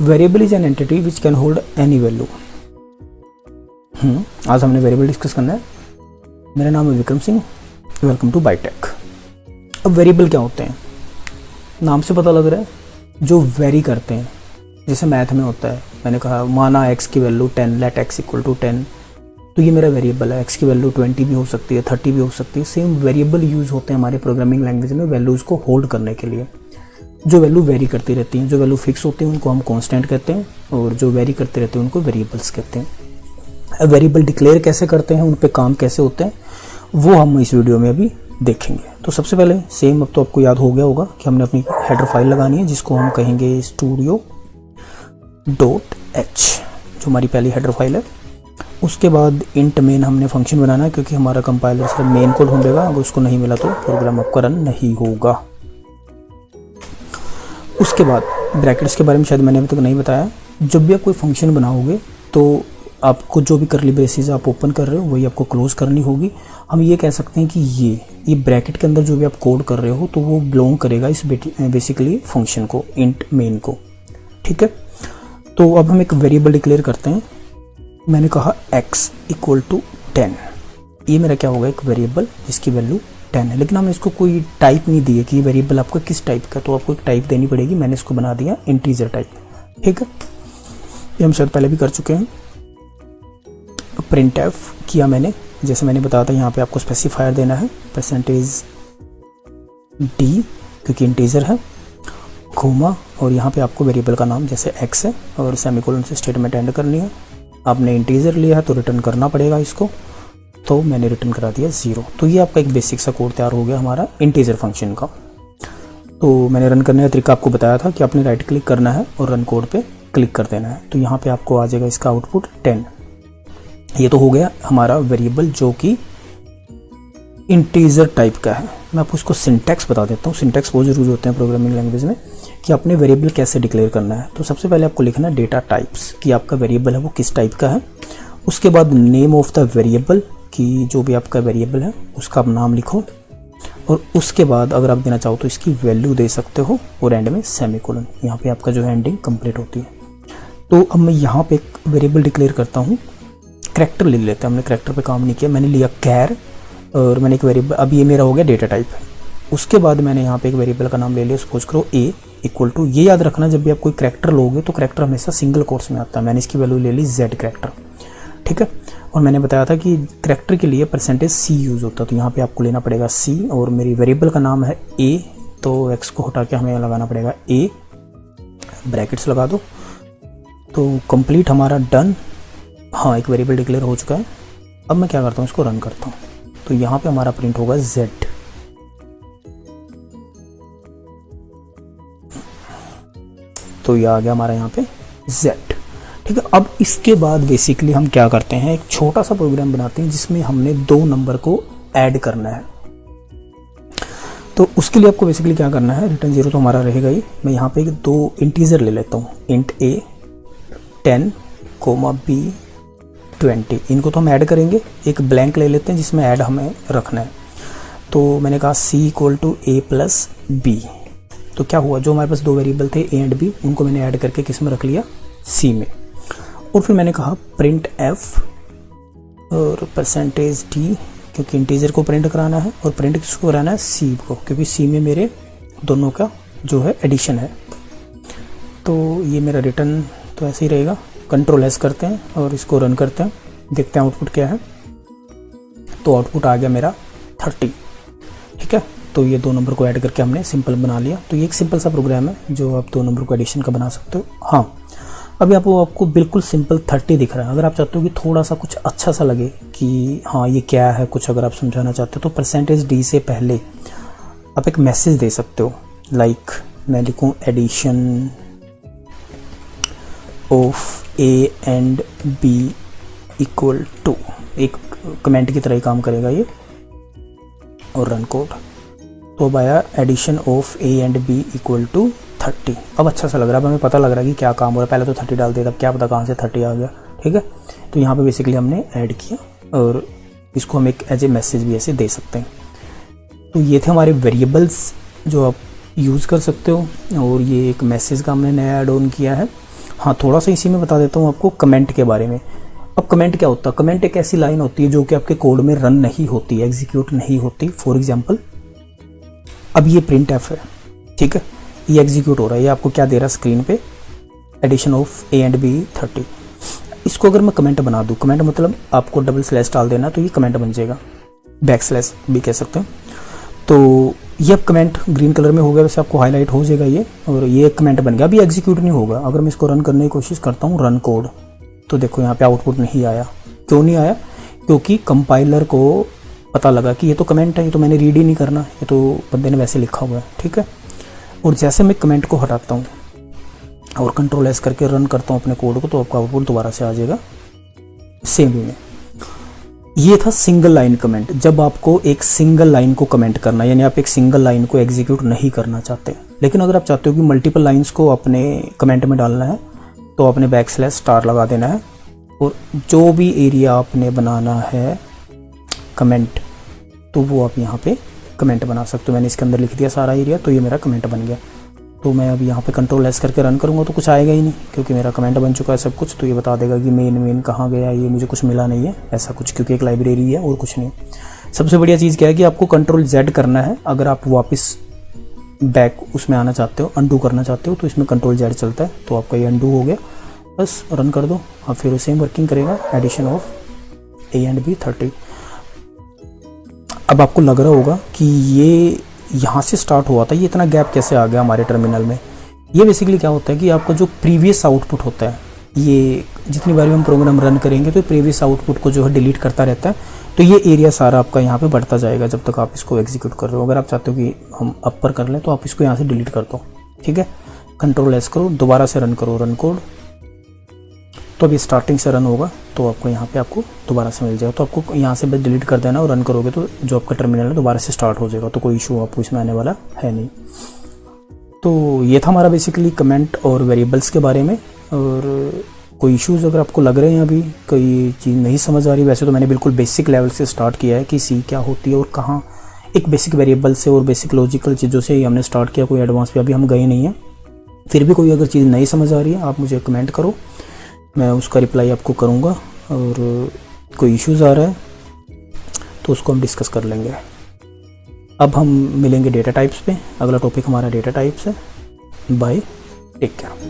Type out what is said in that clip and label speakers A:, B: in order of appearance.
A: Variable is an entity which can hold any value. आज हमने variable discuss करना है। मेरा नाम है विक्रम सिंह, वेलकम टू बाईटेक। अब वेरिएबल क्या होते हैं? नाम से पता लग रहा है, जो वेरी करते हैं। जैसे मैथ में होता है, मैंने कहा माना x की value 10, let x equal to 10, तो ये मेरा वेरिएबल है। x की वैल्यू 20 भी हो सकती है, 30 भी हो सकती है। सेम वेरिएबल यूज़ होते हैं हमारे प्रोग्रामिंग लैंग्वेज में वैल्यूज़ को होल्ड करने के लिए। जो वैल्यू वेरी करती रहती हैं, जो वैल्यू फिक्स होती हैं उनको हम कांस्टेंट कहते हैं, और जो वेरी करते रहते हैं उनको वेरिएबल्स कहते हैं। वेरिएबल डिक्लेयर कैसे करते हैं, उन पे काम कैसे होते हैं, वो हम इस वीडियो में अभी देखेंगे। तो सबसे पहले सेम, अब तो आपको याद हो गया होगा कि हमने अपनी हेडर फाइल लगानी है जिसको हम कहेंगे studio.h, जो हमारी पहली हेडर फाइल है। उसके बाद इंट मेन हमने फंक्शन बनाना है, क्योंकि हमारा कंपाइलर सिर्फ मेन कोड ढूंढेगा, अगर उसको नहीं मिला तो प्रोग्राम आपका रन नहीं होगा। उसके बाद ब्रैकेट्स के बारे में शायद मैंने अभी तक नहीं बताया। जब भी आप कोई फंक्शन बनाओगे तो आपको जो भी करली ब्रेसेस आप ओपन कर रहे हो वही आपको क्लोज करनी होगी। हम ये कह सकते हैं कि ये ब्रैकेट के अंदर जो भी आप कोड कर रहे हो तो वो बिलोंग करेगा इस बेसिकली फंक्शन को, इंट मेन को। ठीक है, तो अब हम एक वेरिएबल डिक्लेयर करते हैं। मैंने कहा x इक्वल टू 10, ये मेरा क्या होगा, एक वेरिएबल जिसकी वैल्यू 10 है। लेकिन हमने इसको कोई टाइप नहीं दी है कि वेरिएबल आपका किस टाइप का, तो आपको एक टाइप देनी पड़ेगी। मैंने इसको बना दिया इंटीजर टाइप। ठीक है, ये हम शायद पहले भी कर चुके हैं। प्रिंट एफ किया मैंने, जैसे मैंने बताया था यहाँ पे आपको स्पेसिफायर देना है %d, क्योंकि इंटीजर है, कोमा, और यहाँ पे आपको वेरिएबल का नाम जैसे x है और सेमीकोलन से स्टेटमेंट एंड करनी है। आपने इंटीजर लिया है तो रिटर्न करना पड़ेगा इसको, तो मैंने रिटर्न करा दिया 0। तो ये आपका एक बेसिक सा कोड तैयार हो गया हमारा इंटीजर फंक्शन का। तो मैंने रन करने का तरीका आपको बताया था कि आपने राइट क्लिक करना है और रन कोड पे क्लिक कर देना है। तो यहाँ पे आपको आ जाएगा इसका आउटपुट 10। ये तो हो गया हमारा वेरिएबल जो कि इंटीजर टाइप का है। मैं आपको उसको सिंटैक्स बता देता हूँ। सिंटैक्स बहुत ज़रूरी होते हैं प्रोग्रामिंग लैंग्वेज में कि आपने वेरिएबल कैसे डिक्लेयर करना है। तो सबसे पहले आपको लिखना है डेटा टाइप्स, कि आपका वेरिएबल है वो किस टाइप का है। उसके बाद नेम ऑफ द वेरिएबल, कि जो भी आपका वेरिएबल है उसका आप नाम लिखो, और उसके बाद अगर आप देना चाहो तो इसकी वैल्यू दे सकते हो, और एंड में सेमीकोलन। यहाँ पे आपका जो है एंडिंग कंप्लीट होती है। तो अब मैं यहाँ पे एक वेरिएबल डिक्लेयर करता हूँ। करैक्टर ले लेते हैं, हमने करैक्टर पे काम नहीं किया। मैंने लिया कैर, और मैंने एक वेरिएबल, अब ये मेरा हो गया डेटा टाइप। उसके बाद मैंने यहाँ पे एक वेरिएबल का नाम ले लिया, सपोज करो a इक्वल टू, ये याद रखना जब भी आप कोई करैक्टर लोगे तो करैक्टर हमेशा सिंगल कोट्स में आता है। मैंने इसकी वैल्यू ले ली z करैक्टर। ठीक है, और मैंने बताया था कि करैक्टर के लिए %c यूज़ होता है, तो यहाँ पे आपको लेना पड़ेगा c, और मेरी वेरिएबल का नाम है a, तो x को हटा के हमें लगाना पड़ेगा a, ब्रैकेट्स लगा दो। तो कंप्लीट हमारा डन। हाँ, एक वेरिएबल डिक्लेयर हो चुका है। अब मैं क्या करता हूँ, इसको रन करता हूँ। तो यहाँ पे हमारा प्रिंट होगा z। तो ये आ गया हमारा यहाँ पे z। ठीक है, अब इसके बाद बेसिकली हम क्या करते हैं, एक छोटा सा प्रोग्राम बनाते हैं जिसमें हमने 2 नंबर को ऐड करना है। तो उसके लिए आपको बेसिकली क्या करना है, रिटर्न 0 तो हमारा रहेगा ही। मैं यहाँ पे 2 इंटीजर ले लेता हूँ, इंट a 10, b 20, इनको तो हम ऐड करेंगे। एक ब्लैंक ले लेते हैं जिसमें ऐड हमें रखना है। तो मैंने कहा c equal to a plus b। तो क्या हुआ, जो हमारे पास 2 वेरिएबल थे a एंड b, उनको मैंने ऐड करके किस में रख लिया, c में। और फिर मैंने कहा प्रिंट f और %d, क्योंकि इंटीजर को प्रिंट कराना है, और प्रिंट किसको कराना है, c को, क्योंकि c में मेरे दोनों का जो है एडिशन है। तो ये मेरा रिटर्न तो ऐसे ही रहेगा। कंट्रोल एस करते हैं और इसको रन करते हैं, देखते हैं आउटपुट क्या है। तो आउटपुट आ गया मेरा 30। ठीक है, तो ये 2 नंबर को ऐड करके हमने सिंपल बना लिया। तो ये एक सिंपल सा प्रोग्राम है जो आप 2 नंबर को एडिशन का बना सकते हो। हाँ, अभी आपको बिल्कुल सिंपल 30 दिख रहा है। अगर आप चाहते हो कि थोड़ा सा कुछ अच्छा सा लगे कि हाँ ये क्या है, कुछ अगर आप समझाना चाहते हो, तो %d से पहले आप एक मैसेज दे सकते हो। लाइक मैं लिखूँ addition of a and b equal to, एक कमेंट की तरह ही काम करेगा ये, और रन कोड। तो अब आया addition of a and b equal to 30। अब अच्छा सा लग रहा है, अब हमें पता लग रहा है कि क्या काम हो रहा है। पहले तो 30 डाल दिया, तब क्या पता कहाँ से 30 आ गया। ठीक है, तो यहाँ पे बेसिकली हमने ऐड किया, और इसको हम एक एज ए मैसेज भी ऐसे दे सकते हैं। तो ये थे हमारे वेरिएबल्स जो आप यूज़ कर सकते हो, और ये एक मैसेज का हमने नया ऐड ऑन किया है। हाँ, थोड़ा सा इसी में बता देता हूँ आपको कमेंट के बारे में। अब कमेंट क्या होता है? कमेंट एक ऐसी लाइन होती है जो कि आपके कोड में रन नहीं होती, एग्जीक्यूट नहीं होती। फॉर एग्जाम्पल अब ये प्रिंट एफ है, ठीक है, ये एग्जीक्यूट हो रहा है। ये आपको क्या दे रहा है स्क्रीन पे? Addition of a and b 30। इसको अगर मैं कमेंट बना दूँ, कमेंट मतलब आपको डबल स्लैश डाल देना तो ये कमेंट बन जाएगा, बैक स्लैश भी कह सकते हैं। तो ये अब कमेंट ग्रीन कलर में हो गया, वैसे आपको हाईलाइट हो जाएगा ये, और ये कमेंट बन गया। अभी एग्जीक्यूट नहीं होगा। अगर मैं इसको रन करने की कोशिश करता हूँ, रन कोड, तो देखो यहाँ पे आउटपुट नहीं आया। क्यों नहीं आया? क्योंकि कंपाइलर को पता लगा कि ये तो कमेंट है, ये तो मैंने रीड ही नहीं करना, ये तो बंदे ने वैसे लिखा हुआ है, ठीक है। और जैसे मैं कमेंट को हटाता हूँ और कंट्रोल एस करके रन करता हूँ अपने कोड को, तो आपका आउटपुट दोबारा से आ जाएगा सेम वे में। ये था सिंगल लाइन कमेंट। जब आपको एक सिंगल लाइन को कमेंट करना है, यानी आप एक सिंगल लाइन को एग्जीक्यूट नहीं करना चाहते, लेकिन अगर आप चाहते हो कि मल्टीपल लाइंस को अपने कमेंट में डालना है, तो आपने बैक स्लैश स्टार लगा देना है, और जो भी एरिया आपने बनाना है कमेंट, तो वो आप यहाँ पे कमेंट बना सकते हो। मैंने इसके अंदर लिख दिया सारा एरिया, तो ये मेरा कमेंट बन गया। तो मैं अब यहाँ पे कंट्रोल एस करके रन करूँगा तो कुछ आएगा ही नहीं, क्योंकि मेरा कमेंट बन चुका है सब कुछ। तो ये बता देगा कि मेन कहाँ गया, ये मुझे कुछ मिला नहीं है ऐसा कुछ, क्योंकि एक लाइब्रेरी है और कुछ नहीं। सबसे बढ़िया चीज़ क्या है कि आपको कंट्रोल जेड करना है। अगर आप वापस बैक उसमें आना चाहते हो, अनडू करना चाहते हो, तो इसमें कंट्रोल जेड चलता है। तो आपका ये अनडू हो गया, बस रन कर दो। अब फिर सेम वर्किंग करेगा, addition of a and b 30। अब आपको लग रहा होगा कि ये यहाँ से स्टार्ट हुआ था, ये इतना गैप कैसे आ गया हमारे टर्मिनल में। ये बेसिकली क्या होता है कि आपका जो प्रीवियस आउटपुट होता है, ये जितनी बार भी हम प्रोग्राम रन करेंगे तो प्रीवियस आउटपुट को जो है डिलीट करता रहता है। तो ये एरिया सारा आपका यहाँ पे बढ़ता जाएगा जब तक आप इसको एग्जीक्यूट कर रहे हो। अगर आप चाहते हो कि हम अपर कर लें, तो आप इसको यहाँ से डिलीट कर दो, ठीक है। कंट्रोल एस करो, दोबारा से रन करो रन कोड, तो अभी स्टार्टिंग से रन होगा, तो आपको यहाँ पे आपको दोबारा से मिल जाएगा। तो आपको यहाँ से बस डिलीट कर देना और रन करोगे तो जो आपका टर्मिनल है दोबारा से स्टार्ट हो जाएगा। तो कोई इशू आपको इसमें आने वाला है नहीं। तो ये था हमारा बेसिकली कमेंट और वेरिएबल्स के बारे में। और कोई इश्यूज़ अगर आपको लग रहे हैं, अभी कोई चीज़ नहीं समझ आ रही, वैसे तो मैंने बिल्कुल बेसिक लेवल से स्टार्ट किया है कि सी क्या होती है और कहाँ, एक बेसिक वेरिएबल से और बेसिक लॉजिकल चीज़ों से ही हमने स्टार्ट किया, कोई एडवांस पे अभी हम गए नहीं हैं। फिर भी कोई अगर चीज़ नहीं समझ आ रही है, आप मुझे कमेंट करो, मैं उसका रिप्लाई आपको करूँगा। और कोई इश्यूज़ आ रहा है तो उसको हम डिस्कस कर लेंगे। अब हम मिलेंगे डेटा टाइप्स पे। अगला टॉपिक हमारा डेटा टाइप्स है। Bye, take care.